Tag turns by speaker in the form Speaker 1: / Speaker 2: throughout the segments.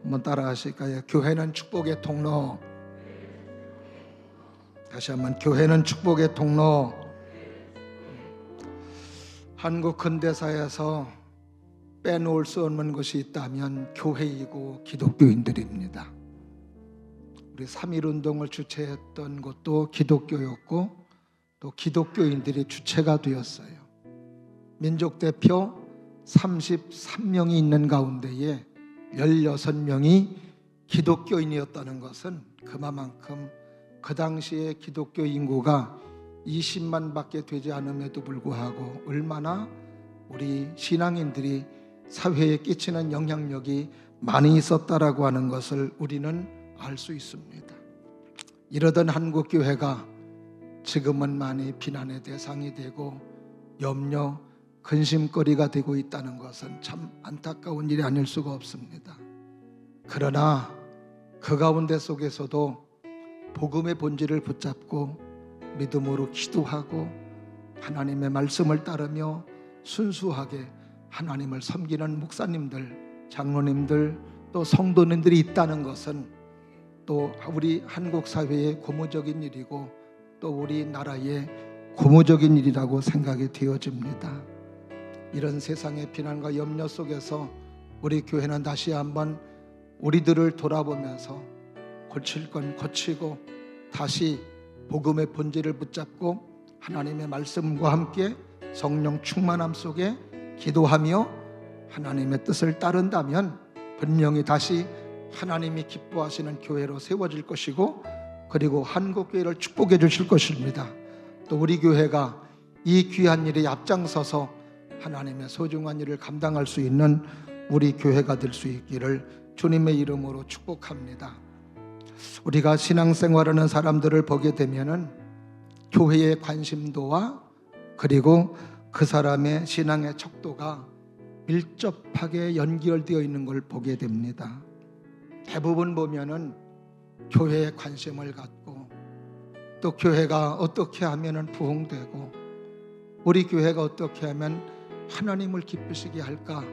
Speaker 1: 한번 따라 하실까요? 교회는 축복의 통로. 다시 한번, 교회는 축복의 통로. 한국 근대사에서 빼놓을 수 없는 것이 있다면 교회이고 기독교인들입니다. 우리 3.1운동을 주최했던 것도 기독교였고 또 기독교인들이 주체가 되었어요. 민족대표 33명이 있는 가운데에 16명이 기독교인이었다는 것은 그만큼 그 당시에 기독교 인구가 20만 밖에 되지 않음에도 불구하고 얼마나 우리 신앙인들이 사회에 끼치는 영향력이 많이 있었다라고 하는 것을 우리는 알 수 있습니다. 이러던 한국교회가 지금은 많이 비난의 대상이 되고 염려, 근심거리가 되고 있다는 것은 참 안타까운 일이 아닐 수가 없습니다. 그러나 그 가운데 속에서도 복음의 본질을 붙잡고 믿음으로 기도하고 하나님의 말씀을 따르며 순수하게 하나님을 섬기는 목사님들, 장로님들, 또 성도님들이 있다는 것은 또 우리 한국 사회의 고무적인 일이고 또 우리나라의 고무적인 일이라고 생각이 되어집니다. 이런 세상의 비난과 염려 속에서 우리 교회는 다시 한번 우리들을 돌아보면서 고칠 건 고치고 다시 복음의 본질을 붙잡고 하나님의 말씀과 함께 성령 충만함 속에 기도하며 하나님의 뜻을 따른다면 분명히 다시 하나님이 기뻐하시는 교회로 세워질 것이고 그리고 한국교회를 축복해 주실 것입니다. 또 우리 교회가 이 귀한 일에 앞장서서 하나님의 소중한 일을 감당할 수 있는 우리 교회가 될 수 있기를 주님의 이름으로 축복합니다. 우리가 신앙생활하는 사람들을 보게 되면은 교회의 관심도와 그리고 그 사람의 신앙의 척도가 밀접하게 연결되어 있는 걸 보게 됩니다. 대부분 보면은 교회에 관심을 갖고 또 교회가 어떻게 하면은 부흥되고 우리 교회가 어떻게 하면 하나님을 기쁘시게 할까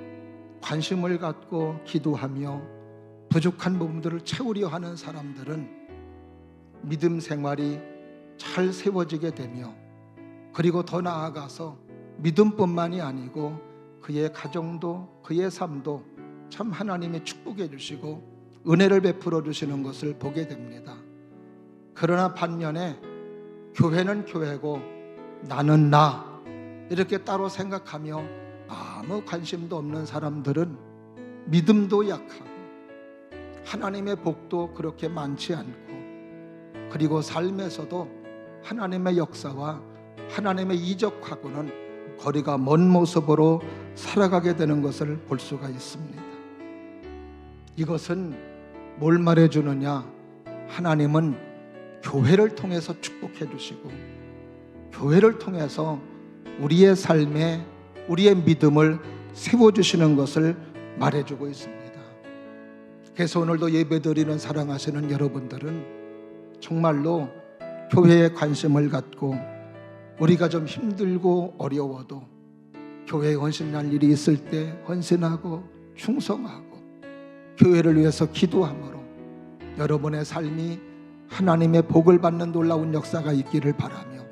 Speaker 1: 관심을 갖고 기도하며 부족한 부분들을 채우려 하는 사람들은 믿음 생활이 잘 세워지게 되며 그리고 더 나아가서 믿음뿐만이 아니고 그의 가정도 그의 삶도 참 하나님이 축복해 주시고 은혜를 베풀어 주시는 것을 보게 됩니다. 그러나 반면에 교회는 교회고 나는 나 이렇게 따로 생각하며 아무 관심도 없는 사람들은 믿음도 약하고 하나님의 복도 그렇게 많지 않고 그리고 삶에서도 하나님의 역사와 하나님의 이적하고는 거리가 먼 모습으로 살아가게 되는 것을 볼 수가 있습니다. 이것은 뭘 말해주느냐? 하나님은 교회를 통해서 축복해 주시고 교회를 통해서 우리의 삶에 우리의 믿음을 세워주시는 것을 말해주고 있습니다. 그래서 오늘도 예배드리는 사랑하시는 여러분들은 정말로 교회에 관심을 갖고 우리가 좀 힘들고 어려워도 교회에 헌신할 일이 있을 때 헌신하고 충성하고 교회를 위해서 기도함으로 여러분의 삶이 하나님의 복을 받는 놀라운 역사가 있기를 바라며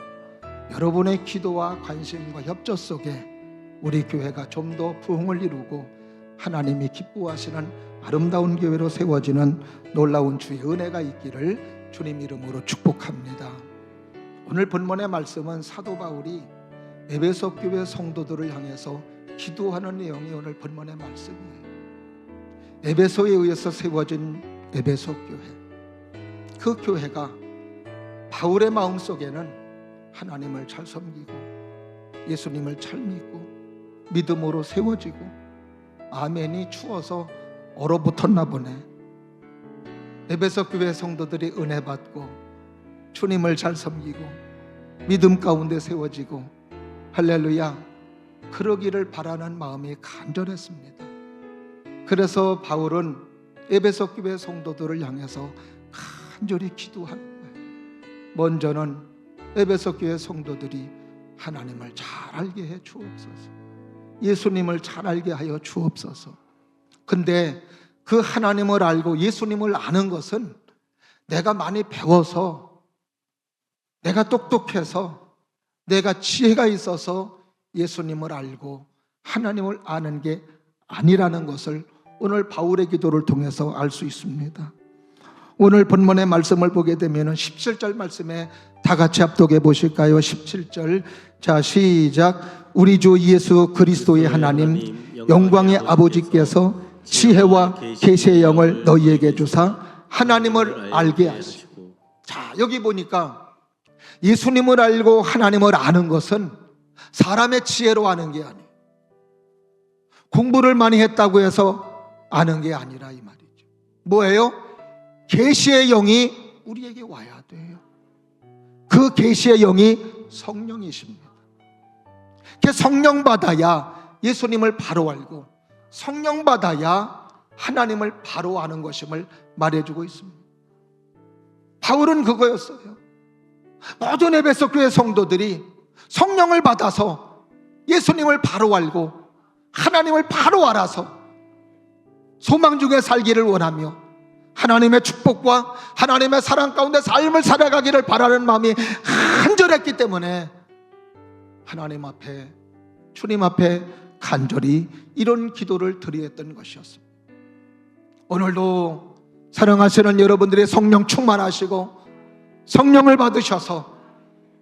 Speaker 1: 여러분의 기도와 관심과 협조 속에 우리 교회가 좀 더 부흥을 이루고 하나님이 기뻐하시는 아름다운 교회로 세워지는 놀라운 주의 은혜가 있기를 주님 이름으로 축복합니다. 오늘 본문의 말씀은 사도 바울이 에베소 교회 성도들을 향해서 기도하는 내용이 오늘 본문의 말씀이에요. 에베소에 의해서 세워진 에베소 교회, 그 교회가 바울의 마음속에는 하나님을 잘 섬기고 예수님을 잘 믿고 믿음으로 세워지고 아멘이 추워서 얼어붙었나 보네. 에베소 교회 성도들이 은혜 받고 주님을 잘 섬기고 믿음 가운데 세워지고 할렐루야 그러기를 바라는 마음이 간절했습니다. 그래서 바울은 에베소 교회 성도들을 향해서 간절히 기도하는 거예요. 먼저는 에베소 교회 성도들이 하나님을 잘 알게 해 주옵소서, 예수님을 잘 알게 하여 주옵소서. 근데 그 하나님을 알고 예수님을 아는 것은 내가 많이 배워서, 내가 똑똑해서, 내가 지혜가 있어서 예수님을 알고 하나님을 아는 게 아니라는 것을 오늘 바울의 기도를 통해서 알 수 있습니다. 오늘 본문의 말씀을 보게 되면 17절 말씀에 다 같이 합독해 보실까요? 17절. 자, 시작. 우리 주 예수 그리스도의 하나님 영광의 아버지께서 지혜와 계시의 영을 너희에게 주사 하나님을 알게 하시고. 자, 여기 보니까 예수님을 알고 하나님을 아는 것은 사람의 지혜로 아는 게 아니에요. 공부를 많이 했다고 해서 아는 게 아니라 이 말이죠. 뭐예요? 계시의 영이 우리에게 와야 돼요. 그 계시의 영이 성령이십니다. 그 성령 받아야 예수님을 바로 알고 성령 받아야 하나님을 바로 아는 것임을 말해주고 있습니다. 바울은 그거였어요. 모든 에베소 교회 성도들이 성령을 받아서 예수님을 바로 알고 하나님을 바로 알아서 소망 중에 살기를 원하며 하나님의 축복과 하나님의 사랑 가운데 삶을 살아가기를 바라는 마음이 간절했기 때문에 하나님 앞에, 주님 앞에 간절히 이런 기도를 드렸던 것이었습니다. 오늘도 사랑하시는 여러분들의 성령 충만하시고 성령을 받으셔서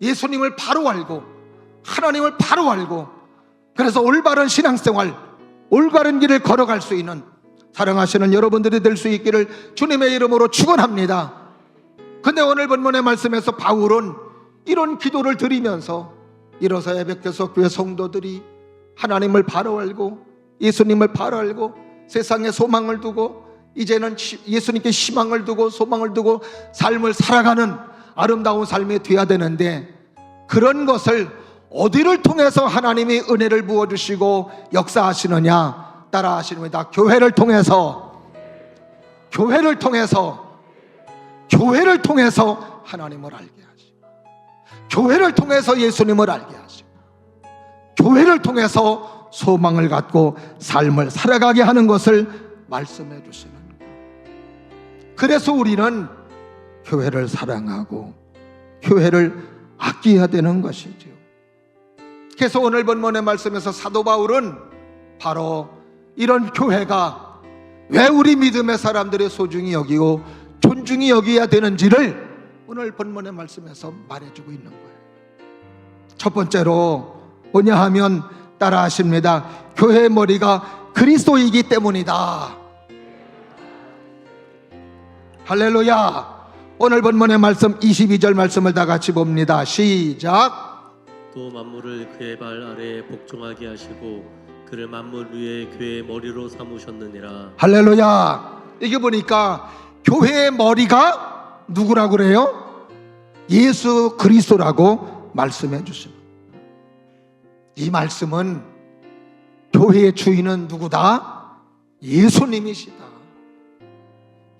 Speaker 1: 예수님을 바로 알고 하나님을 바로 알고 그래서 올바른 신앙생활, 올바른 길을 걸어갈 수 있는 사랑하시는 여러분들이 될 수 있기를 주님의 이름으로 축원합니다. 근데 오늘 본문의 말씀에서 바울은 이런 기도를 드리면서 이로써 에베소 교회 성도들이 하나님을 바로 알고 예수님을 바로 알고 세상에 소망을 두고 이제는 예수님께 희망을 두고 소망을 두고 삶을 살아가는 아름다운 삶이 되어야 되는데, 그런 것을 어디를 통해서 하나님이 은혜를 부어주시고 역사하시느냐? 따라 하시는입니다. 교회를 통해서 하나님을 알게 하시고, 교회를 통해서 예수님을 알게 하시고, 교회를 통해서 소망을 갖고 삶을 살아가게 하는 것을 말씀해 주시는 거예요. 그래서 우리는 교회를 사랑하고 교회를 아껴야 되는 것이죠. 그래서 오늘 본문의 말씀에서 사도 바울은 바로 이런 교회가 왜 우리 믿음의 사람들의 소중히 여기고 존중히 여겨야 되는지를 오늘 본문의 말씀에서 말해주고 있는 거예요. 첫 번째로 뭐냐 하면 따라 하십니다. 교회의 머리가 그리스도이기 때문이다. 할렐루야. 오늘 본문의 말씀 22절 말씀을 다 같이 봅니다. 시작.
Speaker 2: 또 만물을 그의 발 아래에 복종하게 하시고 그를 만물 위에 교회의 머리로 삼으셨느니라.
Speaker 1: 할렐루야. 이게 보니까 교회의 머리가 누구라고 그래요? 예수 그리스도라고 말씀해 주십니다. 이 말씀은 교회의 주인은 누구다? 예수님이시다.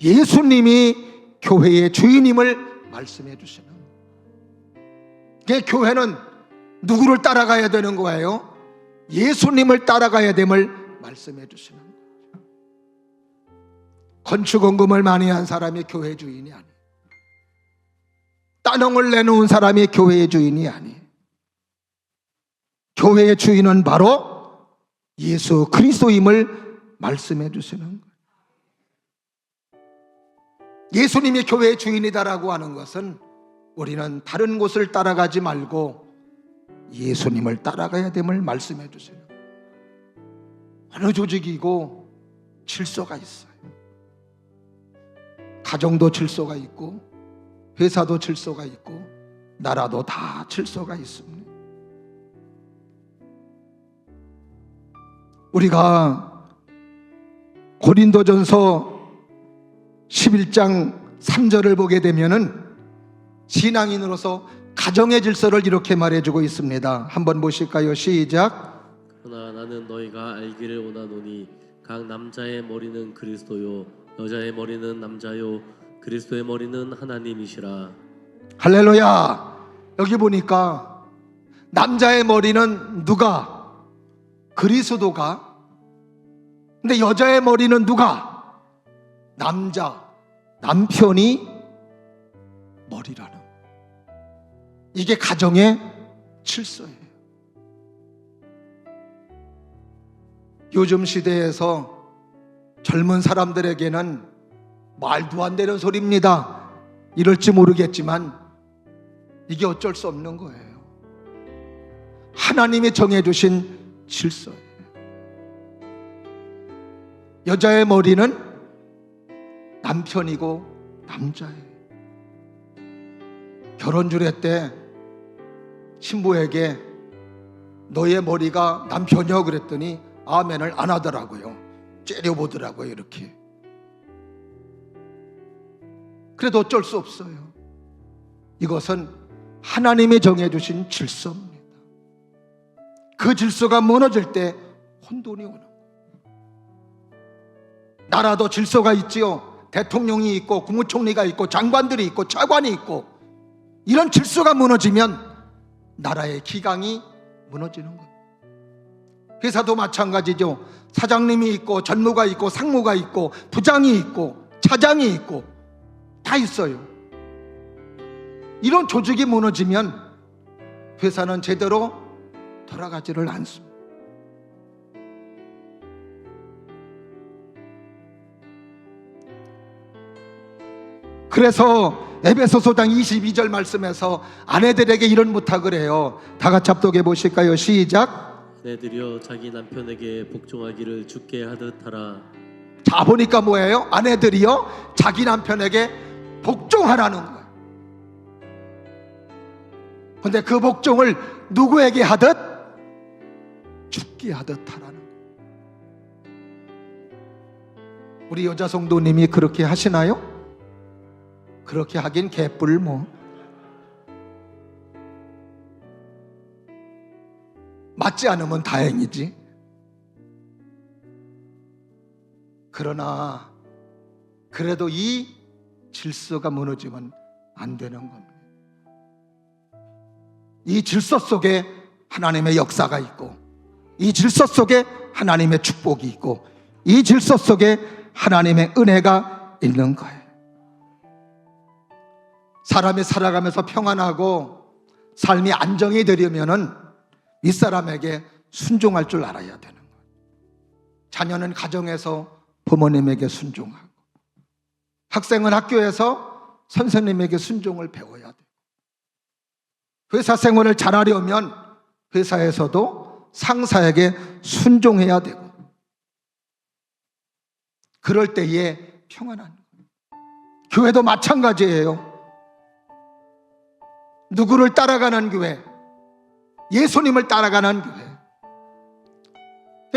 Speaker 1: 예수님이 교회의 주인임을 말씀해 주시는 거예요. 교회는 누구를 따라가야 되는 거예요? 예수님을 따라가야 됨을 말씀해 주시는 거예요. 건축원금을 많이 한 사람이 교회 주인이 아니에요. 따농을 내놓은 사람이 교회의 주인이 아니에요. 교회의 주인은 바로 예수 그리스도임을 말씀해 주시는 거예요. 예수님이 교회의 주인이다라고 하는 것은 우리는 다른 곳을 따라가지 말고 예수님을 따라가야 됨을 말씀해 주세요. 어느 조직이고 질서가 있어요. 가정도 질서가 있고 회사도 질서가 있고 나라도 다 질서가 있습니다. 우리가 고린도전서 11장 3절을 보게 되면은 신앙인으로서 가정의 질서를 이렇게 말해주고 있습니다. 한번 보실까요? 시작.
Speaker 2: 그러나 나는 너희가 알기를 원하노니 각 남자의 머리는 그리스도요 여자의 머리는 남자요 그리스도의 머리는 하나님이시라.
Speaker 1: 할렐루야. 여기 보니까 남자의 머리는 누가? 그리스도가. 근데 여자의 머리는 누가? 남편이 머리라는, 이게 가정의 질서예요. 요즘 시대에서 젊은 사람들에게는 말도 안 되는 소리입니다. 이럴지 모르겠지만 이게 어쩔 수 없는 거예요. 하나님이 정해주신 질서예요. 여자의 머리는 남편이고 남자예요. 결혼 주례 때 신부에게 너의 머리가 남편이요 그랬더니 아멘을 안 하더라고요. 째려보더라고요, 이렇게. 그래도 어쩔 수 없어요. 이것은 하나님이 정해주신 질서입니다. 그 질서가 무너질 때 혼돈이 오는 거예요. 나라도 질서가 있지요. 대통령이 있고 국무총리가 있고 장관들이 있고 차관이 있고, 이런 질서가 무너지면 나라의 기강이 무너지는 거예요. 회사도 마찬가지죠. 사장님이 있고 전무가 있고 상무가 있고 부장이 있고 차장이 있고 다 있어요. 이런 조직이 무너지면 회사는 제대로 돌아가지를 않습니다. 그래서 에베소서장 22절 말씀에서 아내들에게 이런 부탁을 해요. 다 같이 합독해 보실까요? 시작.
Speaker 2: 아내들이여 자기 남편에게 복종하기를 주께 하듯 하라.
Speaker 1: 자, 보니까 뭐예요? 아내들이요 자기 남편에게 복종하라는 거예요. 근데 그 복종을 누구에게 하듯? 주께 하듯 하라는 거예요. 우리 여자 성도님이 그렇게 하시나요? 그렇게 하긴 개뿔 뭐. 맞지 않으면 다행이지. 그러나 그래도 이 질서가 무너지면 안 되는 겁니다. 이 질서 속에 하나님의 역사가 있고, 이 질서 속에 하나님의 축복이 있고, 이 질서 속에 하나님의 은혜가 있는 거예요. 사람이 살아가면서 평안하고 삶이 안정이 되려면은 윗사람에게 순종할 줄 알아야 되는 거예요. 자녀는 가정에서 부모님에게 순종하고, 학생은 학교에서 선생님에게 순종을 배워야 돼요. 회사 생활을 잘하려면 회사에서도 상사에게 순종해야 되고, 그럴 때에 평안한 거예요. 교회도 마찬가지예요. 누구를 따라가는 교회? 예수님을 따라가는 교회.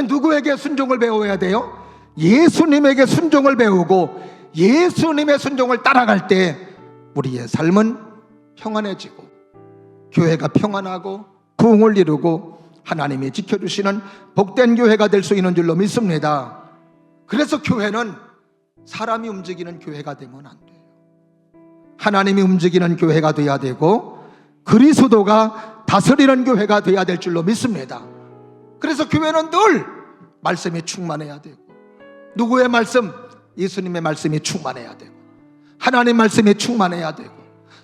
Speaker 1: 누구에게 순종을 배워야 돼요? 예수님에게 순종을 배우고 예수님의 순종을 따라갈 때 우리의 삶은 평안해지고 교회가 평안하고 부흥을 이루고 하나님이 지켜주시는 복된 교회가 될 수 있는 줄로 믿습니다. 그래서 교회는 사람이 움직이는 교회가 되면 안 돼요. 하나님이 움직이는 교회가 돼야 되고 그리스도가 다스리는 교회가 돼야 될 줄로 믿습니다. 그래서 교회는 늘 말씀이 충만해야 되고, 누구의 말씀? 예수님의 말씀이 충만해야 되고, 하나님 말씀이 충만해야 되고,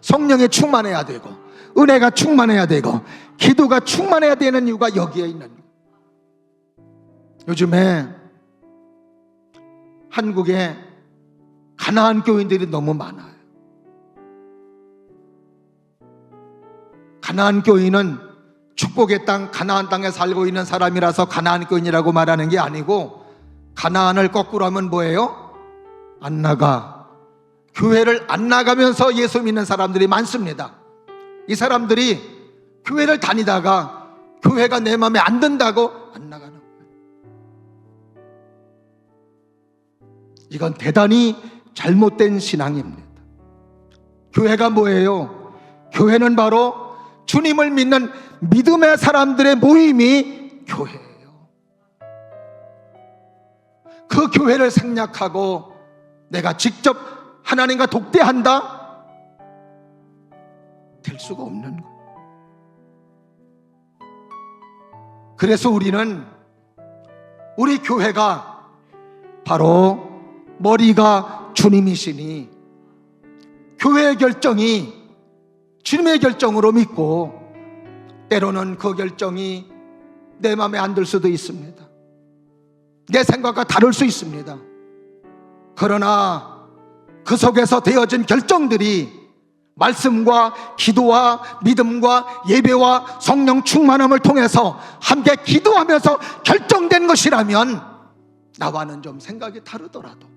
Speaker 1: 성령이 충만해야 되고, 은혜가 충만해야 되고, 기도가 충만해야 되는 이유가 여기에 있는 거예요. 요즘에 한국에 가나안 교인들이 너무 많아요. 가나안 교인은 축복의 땅 가나안 땅에 살고 있는 사람이라서 가나안 교인이라고 말하는 게 아니고, 가나안을 거꾸로 하면 뭐예요? 안 나가. 교회를 안 나가면서 예수 믿는 사람들이 많습니다. 이 사람들이 교회를 다니다가 교회가 내 마음에 안 든다고 안 나가는 거예요. 이건 대단히 잘못된 신앙입니다. 교회가 뭐예요? 교회는 바로 주님을 믿는 믿음의 사람들의 모임이 교회예요. 그 교회를 생략하고 내가 직접 하나님과 독대한다? 될 수가 없는 거예요. 그래서 우리는 우리 교회가 바로 머리가 주님이시니 교회의 결정이 주님의 결정으로 믿고, 때로는 그 결정이 내 마음에 안 들 수도 있습니다. 내 생각과 다를 수 있습니다. 그러나 그 속에서 되어진 결정들이 말씀과 기도와 믿음과 예배와 성령 충만함을 통해서 함께 기도하면서 결정된 것이라면, 나와는 좀 생각이 다르더라도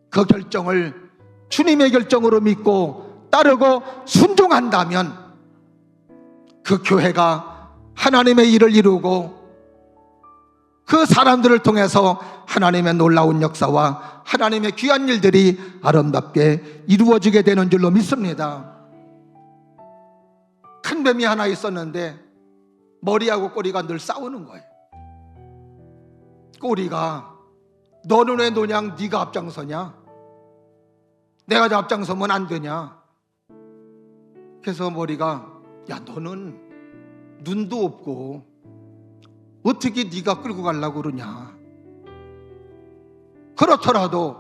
Speaker 1: 그 결정을 주님의 결정으로 믿고 따르고 순종한다면, 그 교회가 하나님의 일을 이루고 그 사람들을 통해서 하나님의 놀라운 역사와 하나님의 귀한 일들이 아름답게 이루어지게 되는 줄로 믿습니다. 큰 뱀이 하나 있었는데 머리하고 꼬리가 늘 싸우는 거예요. 꼬리가 너는 왜 노냐? 네가 앞장서냐? 내가 앞장서면 안 되냐? 그래서 머리가, 야, 너는 눈도 없고 어떻게 네가 끌고 가려고 그러냐? 그렇더라도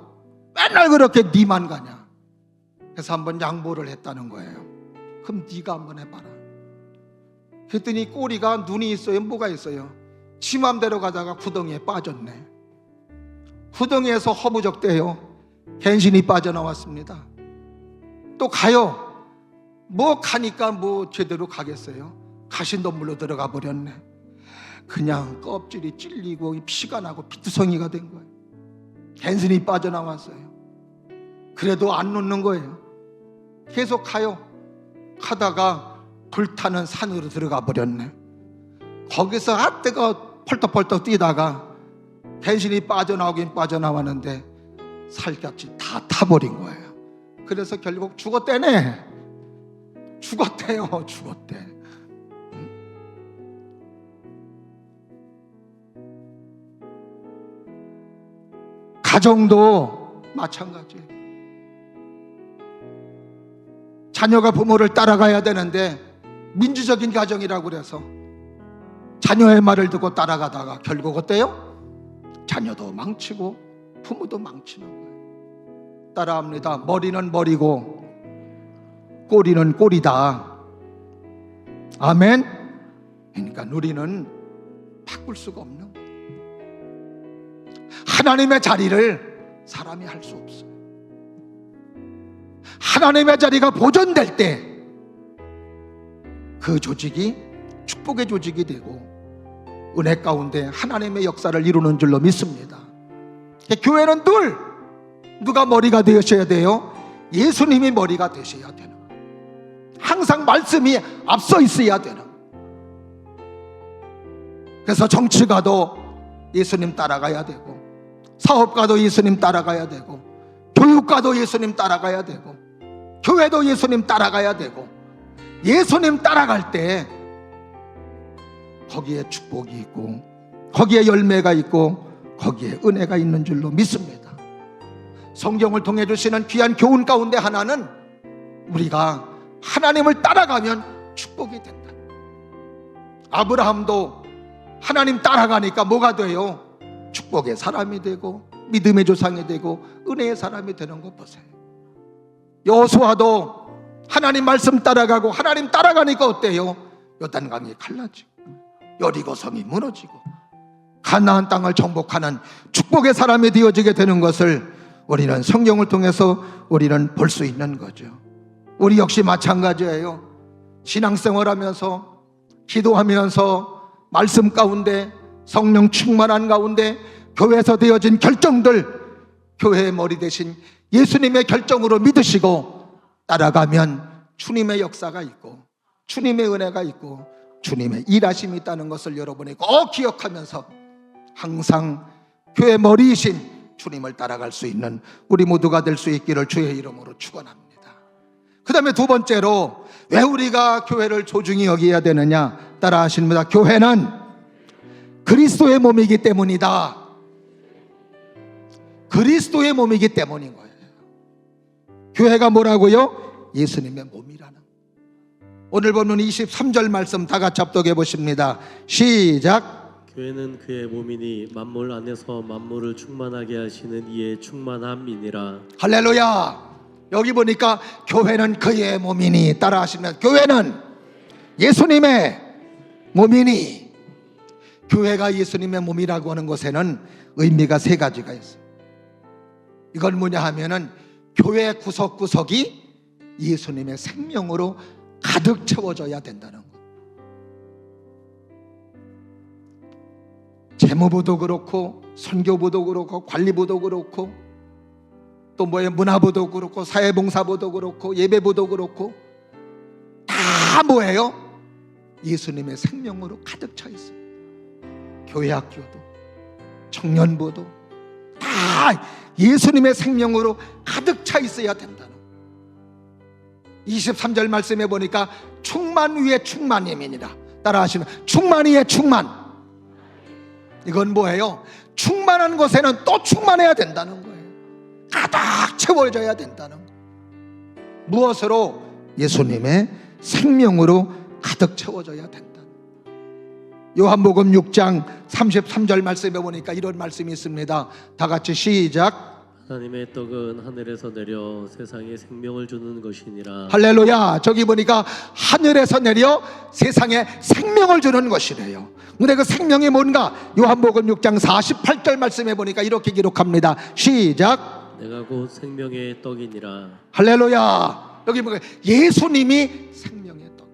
Speaker 1: 맨날 그렇게 네만 가냐? 그래서 한번 양보를 했다는 거예요. 그럼 네가 한번 해봐라. 그랬더니 꼬리가 눈이 있어요? 뭐가 있어요? 지 맘대로 가다가 구덩이에 빠졌네. 구덩이에서 허무적대요. 갱신이 빠져나왔습니다. 또 가요. 뭐 가니까 뭐 제대로 가겠어요? 가신덤불로 들어가 버렸네. 그냥 껍질이 찔리고 피가 나고 피투성이가 된 거예요. 갱신이 빠져나왔어요. 그래도 안 놓는 거예요. 계속 가요. 가다가 불타는 산으로 들어가 버렸네. 거기서 아뜨가 펄떡펄떡 뛰다가 갱신이 빠져나오긴 빠져나왔는데 살갗이 다 타버린 거예요. 그래서 결국 죽었대네. 죽었대요. 죽었대. 가정도 마찬가지예요. 자녀가 부모를 따라가야 되는데 민주적인 가정이라고 그래서 자녀의 말을 듣고 따라가다가 결국 어때요? 자녀도 망치고 부모도 망치는 거예요. 따라합니다. 머리는 머리고 꼬리는 꼬리다. 아멘. 그러니까 우리는 바꿀 수가 없는 거예요. 하나님의 자리를 사람이 할 수 없어요. 하나님의 자리가 보존될 때 그 조직이 축복의 조직이 되고 은혜 가운데 하나님의 역사를 이루는 줄로 믿습니다. 교회는 늘 누가 머리가 되셔야 돼요? 예수님이 머리가 되셔야 되는 거예요. 항상 말씀이 앞서 있어야 되는 거예요. 그래서 정치가도 예수님 따라가야 되고, 사업가도 예수님 따라가야 되고, 교육가도 예수님 따라가야 되고, 교회도 예수님 따라가야 되고, 예수님 따라갈 때 거기에 축복이 있고 거기에 열매가 있고 거기에 은혜가 있는 줄로 믿습니다. 성경을 통해 주시는 귀한 교훈 가운데 하나는 우리가 하나님을 따라가면 축복이 된다. 아브라함도 하나님 따라가니까 뭐가 돼요? 축복의 사람이 되고 믿음의 조상이 되고 은혜의 사람이 되는 거 보세요. 여호수아도 하나님 말씀 따라가고 하나님 따라가니까 어때요? 요단강이 갈라지고 여리고성이 무너지고 가나안 땅을 정복하는 축복의 사람이 되어지게 되는 것을 우리는 성경을 통해서 우리는 볼 수 있는 거죠. 우리 역시 마찬가지예요. 신앙생활하면서 기도하면서 말씀 가운데 성령 충만한 가운데 교회에서 되어진 결정들, 교회의 머리 대신 예수님의 결정으로 믿으시고 따라가면 주님의 역사가 있고 주님의 은혜가 있고 주님의 일하심이 있다는 것을 여러분이 꼭 기억하면서 항상 교회 머리이신 주님을 따라갈 수 있는 우리 모두가 될 수 있기를 주의 이름으로 축원합니다. 그 다음에 두 번째로 왜 우리가 교회를 소중히 여겨야 되느냐 따라 하십니다. 교회는 그리스도의 몸이기 때문이다. 그리스도의 몸이기 때문인 거예요. 교회가 뭐라고요? 예수님의 몸이라는. 오늘 보는 23절 말씀 다 같이 합독해 보십니다. 시작.
Speaker 2: 교회는 그의 몸이니 만물 안에서 만물을 충만하게 하시는 이의 충만함이니라.
Speaker 1: 할렐루야. 여기 보니까 교회는 그의 몸이니, 따라 하시면 교회는 예수님의 몸이니. 교회가 예수님의 몸이라고 하는 것에는 의미가 세 가지가 있어요. 이건 뭐냐 하면은 교회 구석구석이 예수님의 생명으로 가득 채워져야 된다는 것. 재무부도 그렇고 선교부도 그렇고 관리부도 그렇고 또 문화부도 그렇고 사회봉사부도 그렇고 예배부도 그렇고 다 뭐예요? 예수님의 생명으로 가득 차 있어요. 교회학교도 청년부도 다 예수님의 생명으로 가득 차 있어야 된다는 23절 말씀해 보니까 충만 위에 충만임이니라. 따라 하시면 충만 위에 충만. 이건 뭐예요? 충만한 것에는 또 충만해야 된다는 거예요. 가득 채워져야 된다는 거예요. 무엇으로? 예수님의 생명으로 가득 채워져야 된다. 요한복음 6장 33절 말씀해 보니까 이런 말씀이 있습니다. 다 같이 시작.
Speaker 2: 하나님의 떡은 하늘에서 내려 세상에 생명을 주는 것이니라.
Speaker 1: 할렐루야. 저기 보니까 하늘에서 내려 세상에 생명을 주는 것이래요. 근데 그 생명이 뭔가? 요한복음 6장 48절 말씀해 보니까 이렇게 기록합니다. 시작.
Speaker 2: 내가 곧 생명의 떡이니라.
Speaker 1: 할렐루야. 여기 보니까 예수님이 생명의 떡.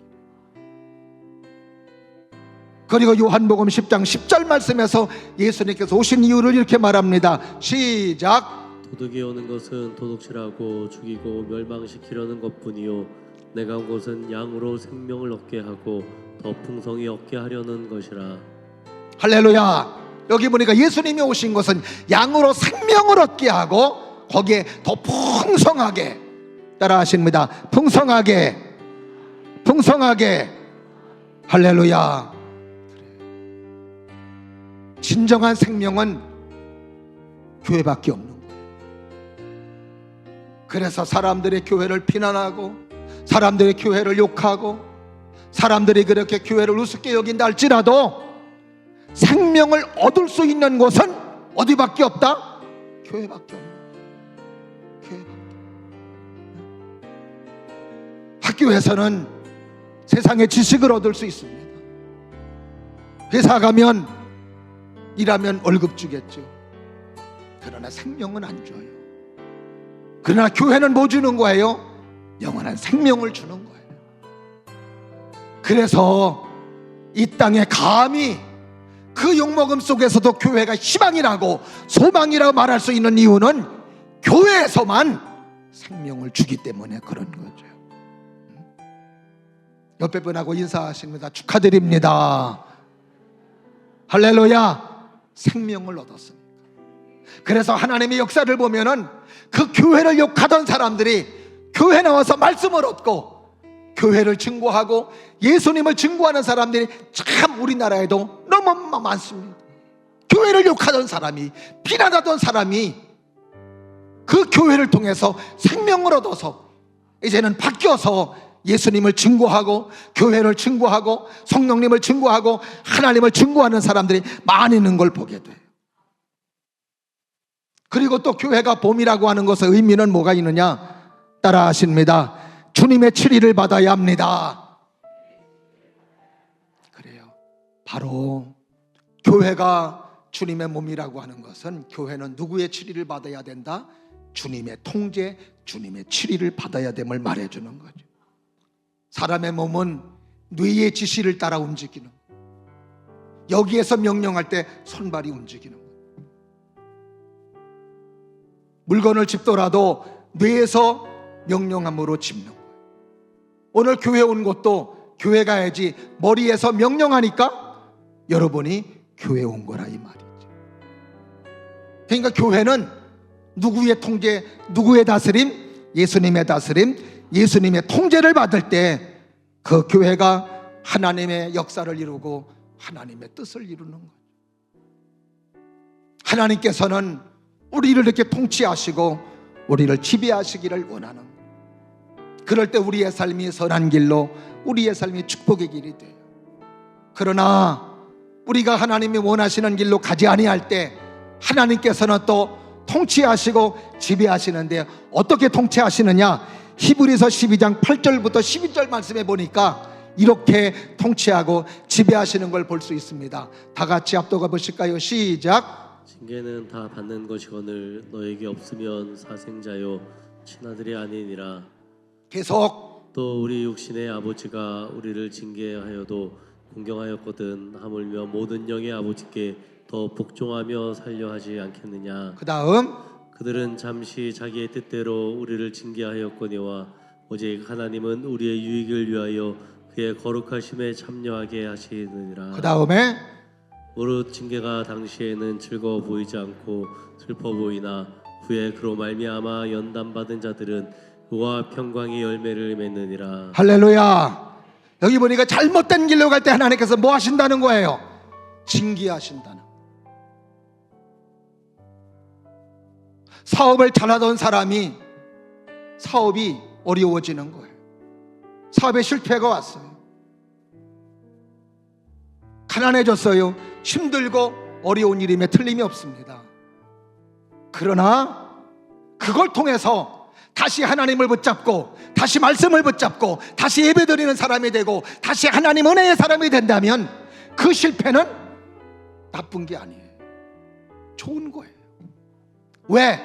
Speaker 1: 그리고 요한복음 10장 10절 말씀에서 예수님께서 오신 이유를 이렇게 말합니다. 시작.
Speaker 2: 도둑이 오는 것은 도둑질하고 죽이고 멸망시키려는 것뿐이요 내가 온 것은 양으로 생명을 얻게 하고 더 풍성히 얻게 하려는 것이라.
Speaker 1: 할렐루야. 여기 보니까 예수님이 오신 것은 양으로 생명을 얻게 하고 거기에 더 풍성하게, 따라 하십니다. 풍성하게. 할렐루야. 진정한 생명은 교회밖에 없는 거예요. 그래서 사람들의 교회를 비난하고 사람들의 교회를 욕하고 사람들이 그렇게 교회를 우습게 여긴다 할지라도 생명을 얻을 수 있는 곳은 어디밖에 없다? 교회밖에 없는 거예요. 교회밖에. 학교에서는 세상의 지식을 얻을 수 있습니다. 회사 가면 일하면 월급 주겠죠. 그러나 생명은 안 줘요. 그러나 교회는 뭐 주는 거예요? 영원한 생명을 주는 거예요. 그래서 이 땅에 감히 그 욕먹음 속에서도 교회가 희망이라고 소망이라고 말할 수 있는 이유는 교회에서만 생명을 주기 때문에 그런 거죠. 옆에 분하고 인사하십니다. 축하드립니다. 할렐루야. 생명을 얻었습니다. 그래서 하나님의 역사를 보면은 그 교회를 욕하던 사람들이 교회 나와서 말씀을 얻고 교회를 증거하고 예수님을 증거하는 사람들이 참 우리나라에도 너무 많습니다. 교회를 욕하던 사람이, 비난하던 사람이 그 교회를 통해서 생명을 얻어서 이제는 바뀌어서 예수님을 증거하고 교회를 증거하고 성령님을 증거하고 하나님을 증거하는 사람들이 많이 있는 걸 보게 돼요. 그리고 또 교회가 봄이라고 하는 것의 의미는 뭐가 있느냐? 따라 하십니다. 주님의 치리를 받아야 합니다. 그래요. 바로 교회가 주님의 몸이라고 하는 것은 교회는 누구의 치리를 받아야 된다? 주님의 통제, 주님의 치리를 받아야 됨을 말해주는 거죠. 사람의 몸은 뇌의 지시를 따라 움직이는, 여기에서 명령할 때 손발이 움직이는 거예요. 물건을 짚더라도 뇌에서 명령함으로 짚는 거예요. 오늘 교회 온 것도 교회 가야지 머리에서 명령하니까 여러분이 교회 온 거라 이 말이죠. 그러니까 교회는 누구의 통제, 누구의 다스림? 예수님의 다스림, 예수님의 통제를 받을 때 그 교회가 하나님의 역사를 이루고 하나님의 뜻을 이루는 거예요. 하나님께서는 우리를 이렇게 통치하시고 우리를 지배하시기를 원하는 거예요. 그럴 때 우리의 삶이 선한 길로, 우리의 삶이 축복의 길이 돼요. 그러나 우리가 하나님이 원하시는 길로 가지 아니할 때 하나님께서는 또 통치하시고 지배하시는데 어떻게 통치하시느냐? 히브리서 12장 8절부터 12절 말씀에 보니까 이렇게 통치하고 지배하시는 걸 볼 수 있습니다. 다 같이 합독해 보실까요? 시작.
Speaker 2: 징계는 다 받는 것이거늘 너에게 없으면 사생자요 친아들이 아니니라.
Speaker 1: 계속.
Speaker 2: 또 우리 육신의 아버지가 우리를 징계하여도 공경하였거든 하물며 모든 영의 아버지께 더 복종하며 살려 하지 않겠느냐.
Speaker 1: 그 다음.
Speaker 2: 그들은 잠시 자기의 뜻대로 우리를 징계하였거니와 오직 하나님은 우리의 유익을 위하여 그의 거룩하심에 참여하게 하시느니라.
Speaker 1: 그 다음에.
Speaker 2: 무릇 징계가 당시에는 즐거워 보이지 않고 슬퍼 보이나 후에 그로 말미암아 연단받은 자들은 의와 평강의 열매를 맺느니라.
Speaker 1: 할렐루야. 여기 보니까 잘못된 길로 갈 때 하나님께서 뭐 하신다는 거예요? 징계하신다는. 사업을 잘하던 사람이 사업이 어려워지는 거예요. 사업에 실패가 왔어요. 가난해졌어요. 힘들고 어려운 일임에 틀림이 없습니다. 그러나 그걸 통해서 다시 하나님을 붙잡고 다시 말씀을 붙잡고 다시 예배드리는 사람이 되고 다시 하나님 은혜의 사람이 된다면 그 실패는 나쁜 게 아니에요. 좋은 거예요. 왜?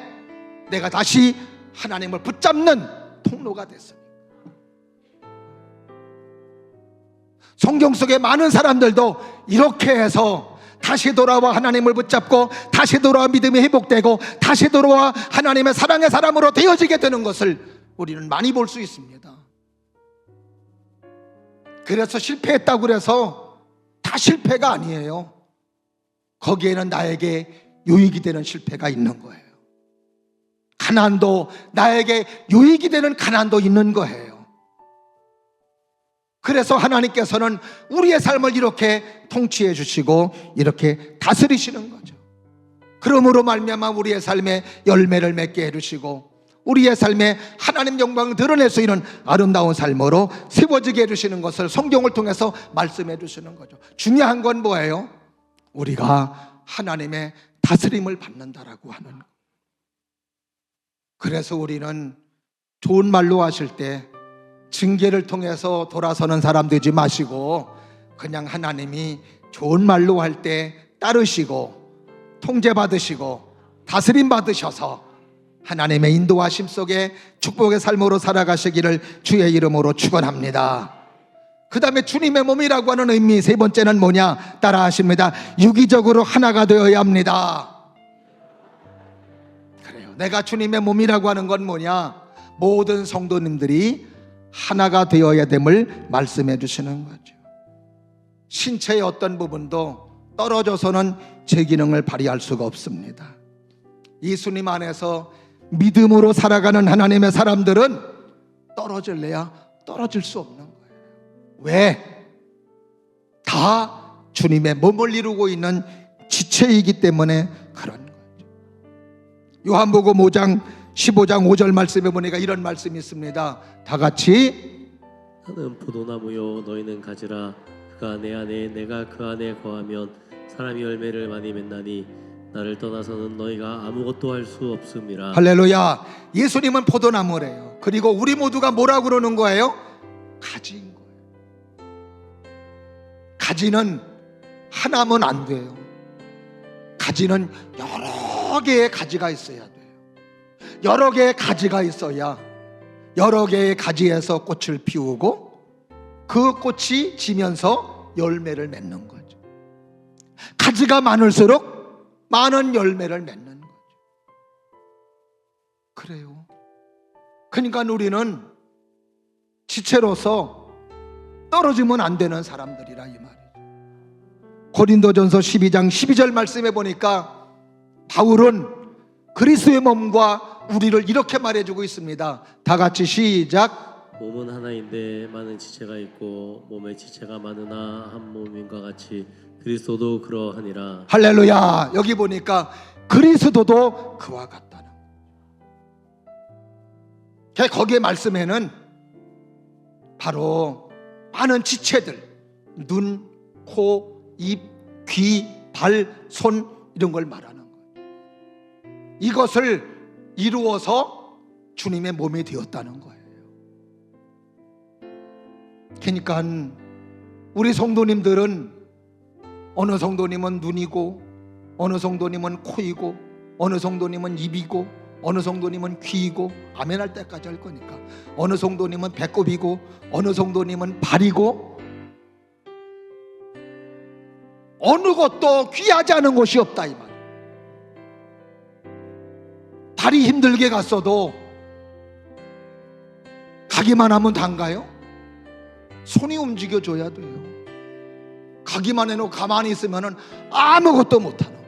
Speaker 1: 내가 다시 하나님을 붙잡는 통로가 됐습니다. 성경 속에 많은 사람들도 이렇게 해서 다시 돌아와 하나님을 붙잡고 다시 돌아와 믿음이 회복되고 다시 돌아와 하나님의 사랑의 사람으로 되어지게 되는 것을 우리는 많이 볼 수 있습니다. 그래서 실패했다고 그래서 다 실패가 아니에요. 거기에는 나에게 유익이 되는 실패가 있는 거예요. 가난도 나에게 유익이 되는 가난도 있는 거예요. 그래서 하나님께서는 우리의 삶을 이렇게 통치해 주시고 이렇게 다스리시는 거죠. 그러므로 말미암아 우리의 삶에 열매를 맺게 해주시고 우리의 삶에 하나님 영광을 드러낼 수 있는 아름다운 삶으로 세워지게 해주시는 것을 성경을 통해서 말씀해 주시는 거죠. 중요한 건 뭐예요? 우리가 하나님의 다스림을 받는다라고 하는 것. 그래서 우리는 좋은 말로 하실 때 징계를 통해서 돌아서는 사람 되지 마시고 그냥 하나님이 좋은 말로 할 때 따르시고 통제받으시고 다스림 받으셔서 하나님의 인도하심 속에 축복의 삶으로 살아가시기를 주의 이름으로 축원합니다. 그 다음에 주님의 몸이라고 하는 의미 세 번째는 뭐냐? 따라 하십니다. 유기적으로 하나가 되어야 합니다. 그래요. 내가 주님의 몸이라고 하는 건 뭐냐? 모든 성도님들이 하나가 되어야 됨을 말씀해 주시는 거죠. 신체의 어떤 부분도 떨어져서는 제 기능을 발휘할 수가 없습니다. 예수님 안에서 믿음으로 살아가는 하나님의 사람들은 떨어질래야 떨어질 수 없는 거예요. 왜? 다 주님의 몸을 이루고 있는 지체이기 때문에 그런 거죠. 요한복음 5장 15장 5절 말씀에 보니까 이런 말씀이 있습니다. 다 같이.
Speaker 2: 나는 포도나무요 너희는 가지라. 그가 내 안에 내가 그 안에 거하면 사람이 열매를 많이 맺나니 나를 떠나서는 너희가 아무것도 할 수 없음이라.
Speaker 1: 할렐루야. 예수님은 포도나무래요. 그리고 우리 모두가 뭐라고 그러는 거예요? 가지인 거예요. 가지는 하나면 안 돼요. 가지는 여러 개의 가지가 있어야 돼요. 여러 개의 가지가 있어야 여러 개의 가지에서 꽃을 피우고 그 꽃이 지면서 열매를 맺는 거죠. 가지가 많을수록 많은 열매를 맺는 거죠. 그래요. 그러니까 우리는 지체로서 떨어지면 안 되는 사람들이라 이 말이죠. 고린도전서 12장 12절 말씀에 보니까 바울은 그리스도의 몸과 우리를 이렇게 말해주고 있습니다. 다 같이 시작.
Speaker 2: 몸은 하나인데 많은 지체가 있고 몸에 지체가 많으나 한 몸인과 같이 그리스도도 그러하니라.
Speaker 1: 할렐루야. 여기 보니까 그리스도도 그와 같다는 거기에 말씀에는 바로 많은 지체들 눈, 코, 입, 귀, 발, 손 이런 걸 말하는 거예요. 이것을 이루어서 주님의 몸이 되었다는 거예요. 그러니까 우리 성도님들은 어느 성도님은 눈이고, 어느 성도님은 코이고, 어느 성도님은 입이고, 어느 성도님은 귀이고, 아멘 할 때까지 할 거니까, 어느 성도님은 배꼽이고, 어느 성도님은 발이고, 어느 것도 귀하지 않은 곳이 없다 이 말. 발이 힘들게 갔어도 가기만 하면 단가요? 손이 움직여줘야 돼요. 가기만 해놓고 가만히 있으면 아무것도 못하는,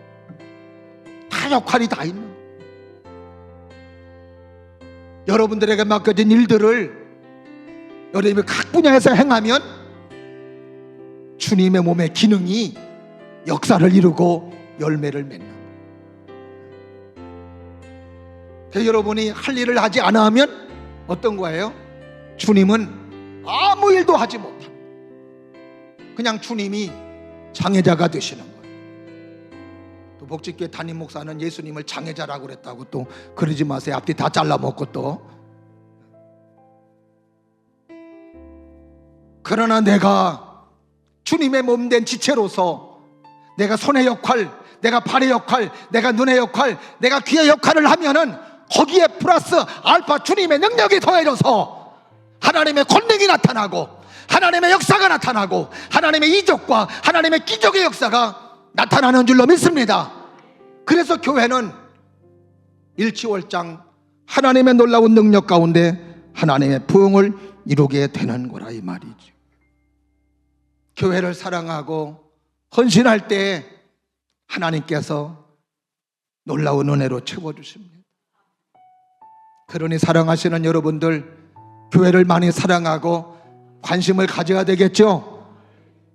Speaker 1: 다 역할이 다 있는, 여러분들에게 맡겨진 일들을 여러분이 각 분야에서 행하면 주님의 몸의 기능이 역사를 이루고 열매를 맺는 거예요. 여러분이 할 일을 하지 않아 하면 어떤 거예요? 주님은 아무 일도 하지 못합니다. 그냥 주님이 장애자가 되시는 거예요. 또 복직교회 담임 목사는 예수님을 장애자라고 그랬다고 또 그러지 마세요. 앞뒤 다 잘라먹고 또. 그러나 내가 주님의 몸된 지체로서 내가 손의 역할, 내가 발의 역할, 내가 눈의 역할, 내가 귀의 역할을 하면은 거기에 플러스 알파 주님의 능력이 더해져서 하나님의 권능이 나타나고, 하나님의 역사가 나타나고, 하나님의 이적과 하나님의 기적의 역사가 나타나는 줄로 믿습니다. 그래서 교회는 일치월장 하나님의 놀라운 능력 가운데 하나님의 부흥을 이루게 되는 거라 이 말이죠. 교회를 사랑하고 헌신할 때 하나님께서 놀라운 은혜로 채워주십니다. 그러니 사랑하시는 여러분들, 교회를 많이 사랑하고 관심을 가져야 되겠죠?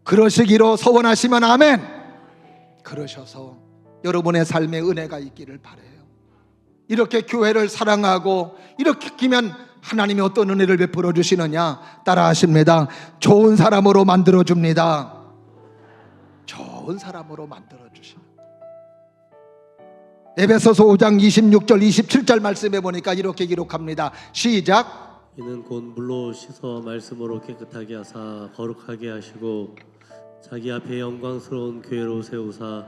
Speaker 1: 그러시기로 소원하시면 아멘. 그러셔서 여러분의 삶에 은혜가 있기를 바라요. 이렇게 교회를 사랑하고 이렇게 끼면 하나님이 어떤 은혜를 베풀어 주시느냐? 따라 하십니다. 좋은 사람으로 만들어 줍니다. 좋은 사람으로 만들어 주십니다. 에베소서 5장 26절 27절 말씀해 보니까 이렇게 기록합니다. 시작.
Speaker 2: 이는 곧 물로 씻어 말씀으로 깨끗하게 하사 거룩하게 하시고 자기 앞에 영광스러운 교회로 세우사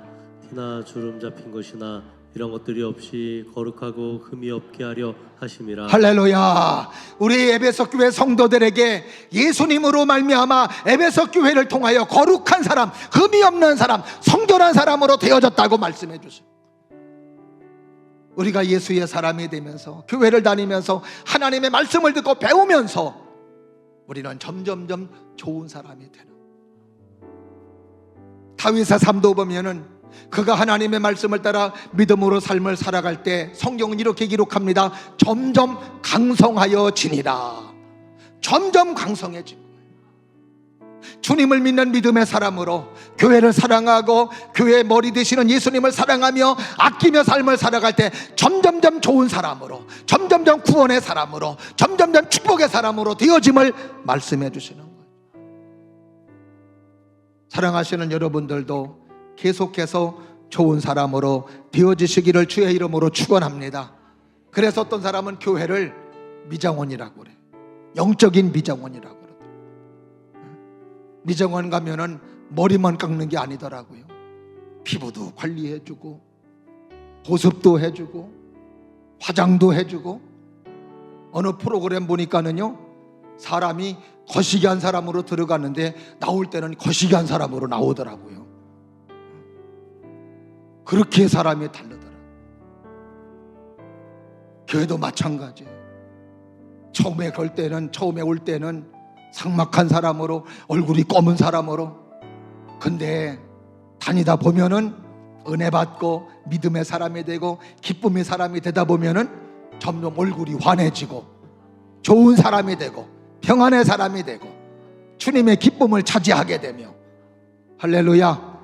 Speaker 2: 티나 주름 잡힌 것이나 이런 것들이 없이 거룩하고 흠이 없게 하려 하심이라.
Speaker 1: 할렐루야. 우리 에베소 교회 성도들에게 예수님으로 말미암아 에베소 교회를 통하여 거룩한 사람, 흠이 없는 사람, 성결한 사람으로 되어졌다고 말씀해 주십니다. 우리가 예수의 사람이 되면서 교회를 다니면서 하나님의 말씀을 듣고 배우면서 우리는 점점점 좋은 사람이 되는. 다윗의 삶도 보면은 그가 하나님의 말씀을 따라 믿음으로 삶을 살아갈 때 성경은 이렇게 기록합니다. 점점 강성하여 지니라. 점점 강성해진 거예요. 주님을 믿는 믿음의 사람으로 교회를 사랑하고 교회의 머리 되시는 예수님을 사랑하며 아끼며 삶을 살아갈 때 점점점 좋은 사람으로, 점점점 구원의 사람으로, 점점점 축복의 사람으로 되어짐을 말씀해 주시는 거예요. 사랑하시는 여러분들도 계속해서 좋은 사람으로 되어지시기를 주의 이름으로 축원합니다. 그래서 어떤 사람은 교회를 미장원이라고 그래요. 영적인 미장원이라고 그러더라고요. 미장원 가면은 머리만 깎는 게 아니더라고요. 피부도 관리해주고 보습도 해주고 화장도 해주고. 어느 프로그램 보니까는요, 사람이 거시기한 사람으로 들어가는데 나올 때는 거시기한 사람으로 나오더라고요. 그렇게 사람이 다르더라. 교회도 마찬가지예요. 처음에 올 때는 삭막한 사람으로, 얼굴이 검은 사람으로. 근데 다니다 보면은 은혜 받고 믿음의 사람이 되고 기쁨의 사람이 되다 보면은 점점 얼굴이 환해지고 좋은 사람이 되고 평안의 사람이 되고 주님의 기쁨을 차지하게 되며. 할렐루야.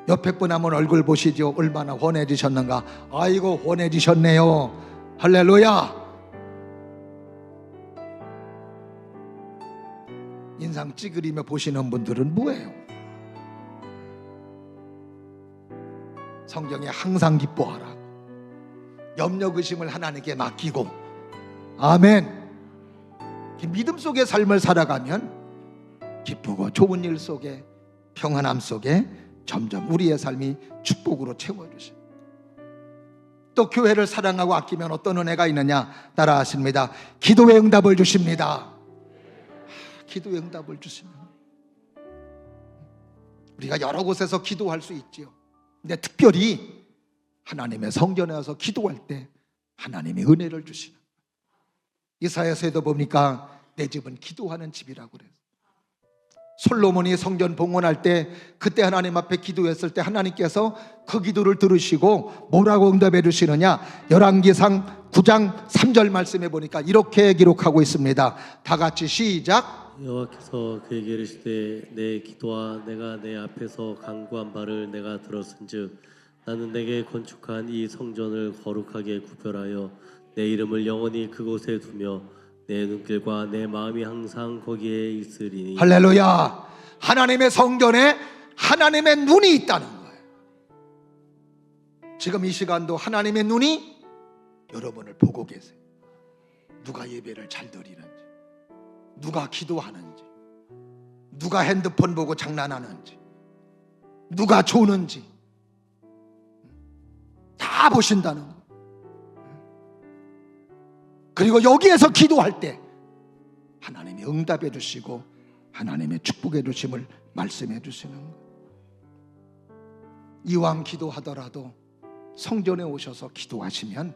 Speaker 1: 옆에 분 한번 얼굴 보시죠. 얼마나 환해지셨는가. 아이고 환해지셨네요. 할렐루야. 인상 찌그리며 보시는 분들은 뭐예요? 성경에 항상 기뻐하라. 염려 의심을 하나님께 맡기고, 아멘. 믿음 속의 삶을 살아가면 기쁘고 좋은 일 속에, 평안함 속에 점점 우리의 삶이 축복으로 채워주십니다. 또 교회를 사랑하고 아끼면 어떤 은혜가 있느냐? 따라 하십니다. 기도의 응답을 주십니다. 기도의 응답을 주십니다. 우리가 여러 곳에서 기도할 수 있지요. 근데 특별히 하나님의 성전에 와서 기도할 때 하나님이 은혜를 주시는, 이사야서에도 보니까 내 집은 기도하는 집이라고 그래요. 솔로몬이 성전 봉헌할 때, 그때 하나님 앞에 기도했을 때 하나님께서 그 기도를 들으시고 뭐라고 응답해 주시느냐? 열왕기상 9장 3절 말씀에 보니까 이렇게 기록하고 있습니다. 다 같이 시작.
Speaker 2: 여호와께서 그에게 이르시되 내 기도와 내가 내 앞에서 간구한 바를 내가 들었은즉 나는 내게 건축한 이 성전을 거룩하게 구별하여 내 이름을 영원히 그곳에 두며 내 눈길과 내 마음이 항상 거기에 있으리니.
Speaker 1: 할렐루야. 하나님의 성전에 하나님의 눈이 있다는 거예요. 지금 이 시간도 하나님의 눈이 여러분을 보고 계세요. 누가 예배를 잘 드리는지, 누가 기도하는지, 누가 핸드폰 보고 장난하는지, 누가 조는지 다 보신다는 거예요. 그리고 여기에서 기도할 때 하나님이 응답해 주시고 하나님의 축복해 주심을 말씀해 주시는 거예요. 이왕 기도하더라도 성전에 오셔서 기도하시면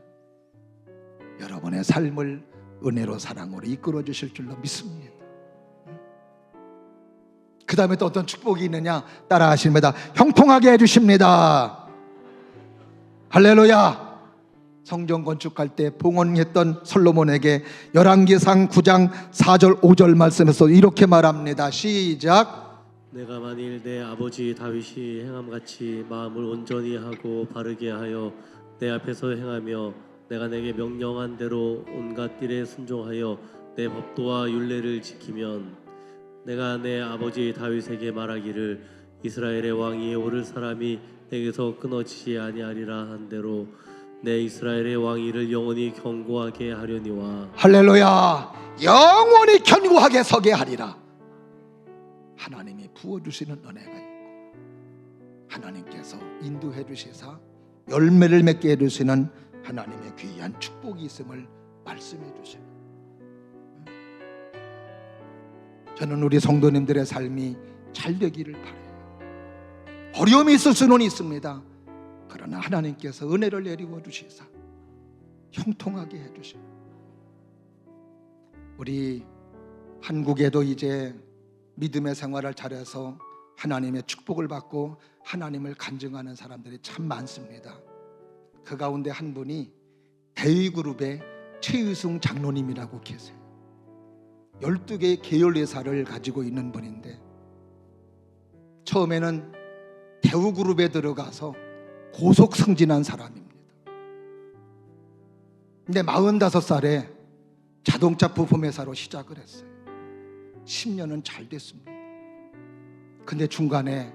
Speaker 1: 여러분의 삶을 은혜로 사랑으로 이끌어 주실 줄로 믿습니다. 그 다음에 또 어떤 축복이 있느냐? 따라 하십니다. 형통하게 해주십니다. 할렐루야. 성전 건축할 때 봉헌했던 솔로몬에게 열왕기상 9장 4절 5절 말씀에서 이렇게 말합니다. 시작.
Speaker 2: 내가 만일 내 아버지 다윗이 행함같이 마음을 온전히 하고 바르게 하여 내 앞에서 행하며 내가 내게 명령한 대로 온갖 딜에 순종하여 내 법도와 율례를 지키면 내가 내 아버지 다윗에게 말하기를 이스라엘의 왕위에 오를 사람이 내게서 끊어지지 아니하리라 한 대로 내 이스라엘의 왕위를 영원히 견고하게 하려니와.
Speaker 1: 할렐루야. 영원히 견고하게 서게 하리라. 하나님이 부어주시는 은혜가 있고 하나님께서 인도해 주시사 열매를 맺게 해주시는 하나님의 귀한 축복이 있음을 말씀해 주세요. 저는 우리 성도님들의 삶이 잘 되기를 바라요. 어려움이 있을 수는 있습니다. 그러나 하나님께서 은혜를 내리워 주시사 형통하게 해주시고, 우리 한국에도 이제 믿음의 생활을 잘해서 하나님의 축복을 받고 하나님을 간증하는 사람들이 참 많습니다. 그 가운데 한 분이 대의그룹의 최의승 장로님이라고 계세요. 12개의 계열회사를 가지고 있는 분인데 처음에는 대우그룹에 들어가서 고속 승진한 사람입니다. 근데 45살에 자동차 부품회사로 시작을 했어요. 10년은 잘 됐습니다. 근데 중간에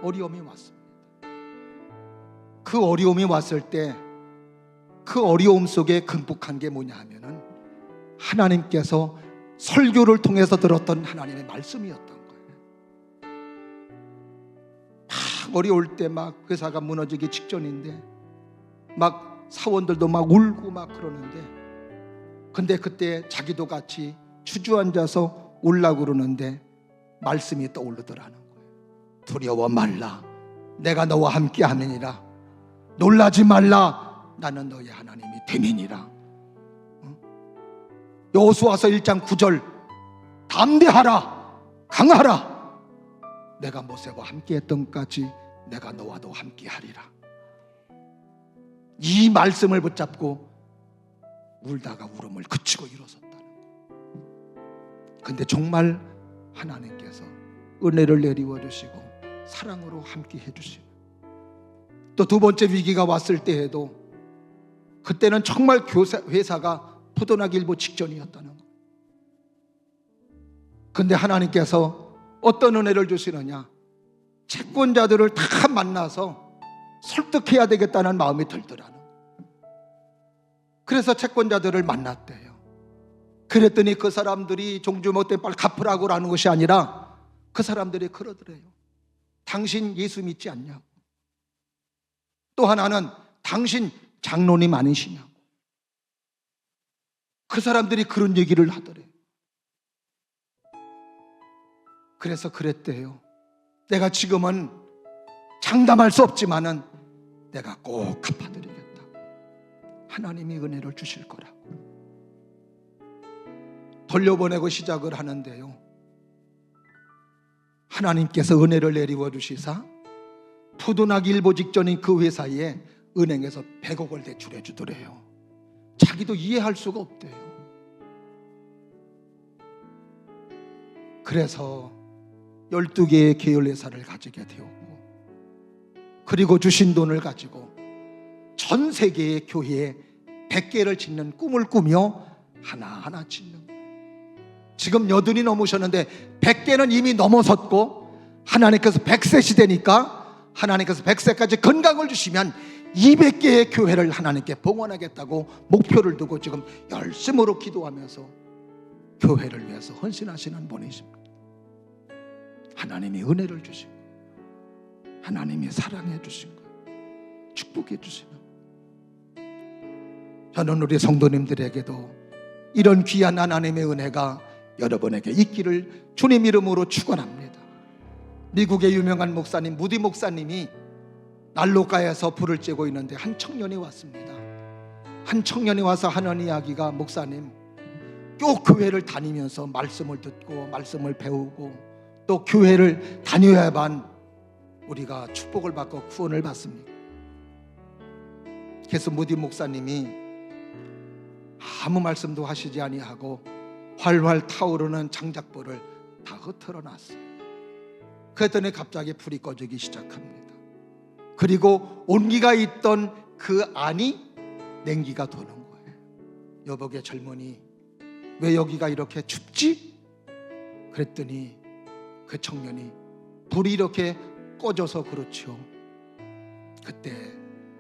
Speaker 1: 어려움이 왔습니다. 그 어려움이 왔을 때 그 어려움 속에 극복한 게 뭐냐 하면은 하나님께서 설교를 통해서 들었던 하나님의 말씀이었던 거예요. 막 어려울 때 막 회사가 무너지기 직전인데 막 사원들도 막 울고 막 그러는데, 근데 그때 자기도 같이 주저앉아서 울라고 그러는데 말씀이 떠오르더라는 거예요. 두려워 말라, 내가 너와 함께 하느니라. 놀라지 말라, 나는 너의 하나님이 됨이니라. 여호수아서 1장 9절, 담대하라, 강하라, 내가 모세와 함께 했던 까지 내가 너와도 함께 하리라. 이 말씀을 붙잡고 울다가 울음을 그치고 일어섰다는 거예요. 근데 정말 하나님께서 은혜를 내리워 주시고 사랑으로 함께 해주시고, 또 두 번째 위기가 왔을 때에도 그때는 정말 회사가 부도나기 일보 직전이었다는 거예요. 근데 하나님께서 어떤 은혜를 주시느냐? 채권자들을 다 만나서 설득해야 되겠다는 마음이 들더라는. 그래서 채권자들을 만났대요. 그랬더니 그 사람들이 종주 못된 빨리 갚으라고라는 것이 아니라 그 사람들이 그러더래요. 당신 예수 믿지 않냐고. 또 하나는 당신 장로님 아니시냐고. 그 사람들이 그런 얘기를 하더래요. 그래서 그랬대요. 내가 지금은 장담할 수 없지만은 내가 꼭 갚아드리겠다. 하나님이 은혜를 주실 거라고. 돌려보내고 시작을 하는데요, 하나님께서 은혜를 내리워 주시사 푸둔하기 일보 직전인 그 회사에 은행에서 100억을 대출해 주더래요. 자기도 이해할 수가 없대요. 그래서 12개의 계열회사를 가지게 되었고, 그리고 주신 돈을 가지고 전 세계의 교회에 100개를 짓는 꿈을 꾸며 하나하나 짓는 거예요. 지금 80이 넘으셨는데 100개는 이미 넘어섰고, 하나님께서 100세 시대니까 하나님께서 100세까지 건강을 주시면 200개의 교회를 하나님께 봉헌하겠다고 목표를 두고 지금 열심으로 기도하면서 교회를 위해서 헌신하시는 분이십니다. 하나님이 은혜를 주신 거예요. 하나님이 사랑해 주신 거예요. 축복해 주시는 거예요. 저는 우리 성도님들에게도 이런 귀한 하나님의 은혜가 여러분에게 있기를 주님 이름으로 축원합니다. 미국의 유명한 목사님 무디 목사님이 난로가에서 불을 쬐고 있는데 한 청년이 왔습니다. 한 청년이 와서 하는 이야기가, 목사님, 또 교회를 다니면서 말씀을 듣고 말씀을 배우고 또 교회를 다녀야만 우리가 축복을 받고 구원을 받습니다. 그래서 무디 목사님이 아무 말씀도 하시지 아니하고 활활 타오르는 장작불을 다 흩어져 놨어요. 그랬더니 갑자기 불이 꺼지기 시작합니다. 그리고 온기가 있던 그 안이 냉기가 도는 거예요. 여복의 젊은이, 왜 여기가 이렇게 춥지? 그랬더니 그 청년이, 불이 이렇게 꺼져서 그렇죠. 그때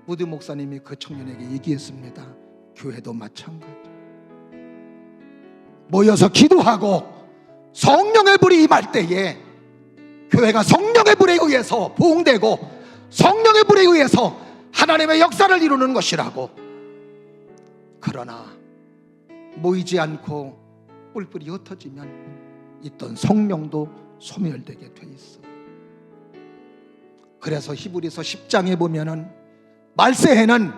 Speaker 1: 무디 목사님이 그 청년에게 얘기했습니다. 교회도 마찬가지. 모여서 기도하고 성령의 불이 임할 때에 교회가 성령의 불에 의해서 부흥되고 성령의 불에 의해서 하나님의 역사를 이루는 것이라고. 그러나 모이지 않고 뿔뿔이 흩어지면 있던 성령도 소멸되게 돼 있어. 그래서 히브리서 10장에 보면은 말세에는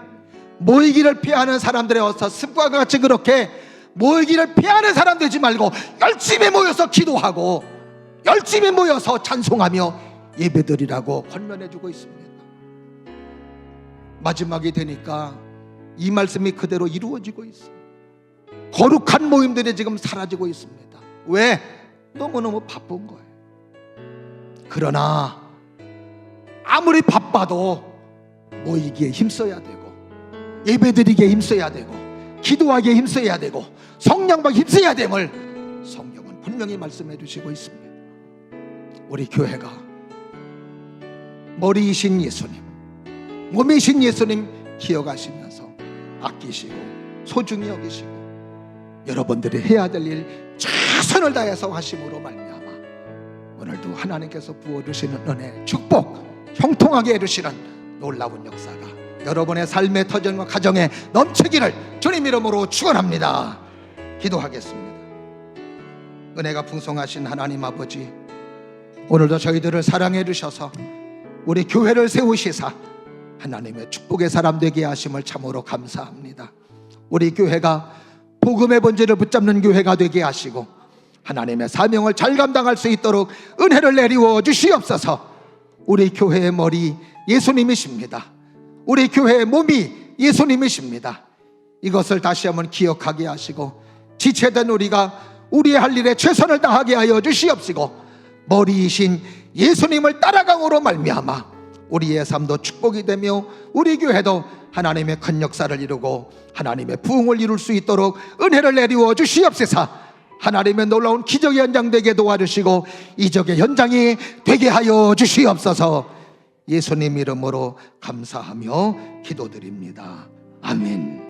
Speaker 1: 모이기를 피하는 사람들의 어서 습관과 같이 그렇게 모이기를 피하는 사람 되지 말고 열심히 모여서 기도하고 열심히 모여서 찬송하며 예배드리라고 권면해주고 있습니다. 마지막이 되니까 이 말씀이 그대로 이루어지고 있어요. 거룩한 모임들이 지금 사라지고 있습니다. 왜? 너무너무 바쁜 거예요. 그러나 아무리 바빠도 모이기에 힘써야 되고 예배드리기에 힘써야 되고 기도하기에 힘써야 되고 성령받기 힘써야 됨을 성경은 분명히 말씀해 주시고 있습니다. 우리 교회가 머리이신 예수님, 몸이신 예수님 기억하시면서 아끼시고 소중히 여기시고 여러분들이 해야 될 일 최선을 다해서 하심으로 말미암아 오늘도 하나님께서 부어주시는 은혜, 축복 형통하게 해주시는 놀라운 역사가 여러분의 삶의 터전과 가정에 넘치기를 주님 이름으로 축원합니다. 기도하겠습니다. 은혜가 풍성하신 하나님 아버지, 오늘도 저희들을 사랑해 주셔서 우리 교회를 세우시사 하나님의 축복의 사람 되게 하심을 참으로 감사합니다. 우리 교회가 복음의 본질을 붙잡는 교회가 되게 하시고 하나님의 사명을 잘 감당할 수 있도록 은혜를 내리워 주시옵소서. 우리 교회의 머리 예수님이십니다. 우리 교회의 몸이 예수님이십니다. 이것을 다시 한번 기억하게 하시고 지체된 우리가 우리의 할 일에 최선을 다하게 하여 주시옵시고 머리이신 예수님을 따라감으로 말미암아 우리의 삶도 축복이 되며 우리 교회도 하나님의 큰 역사를 이루고 하나님의 부흥을 이룰 수 있도록 은혜를 내리워 주시옵소서. 하나님의 놀라운 기적의 현장 되게 도와주시고 이적의 현장이 되게 하여 주시옵소서. 예수님 이름으로 감사하며 기도드립니다. 아멘.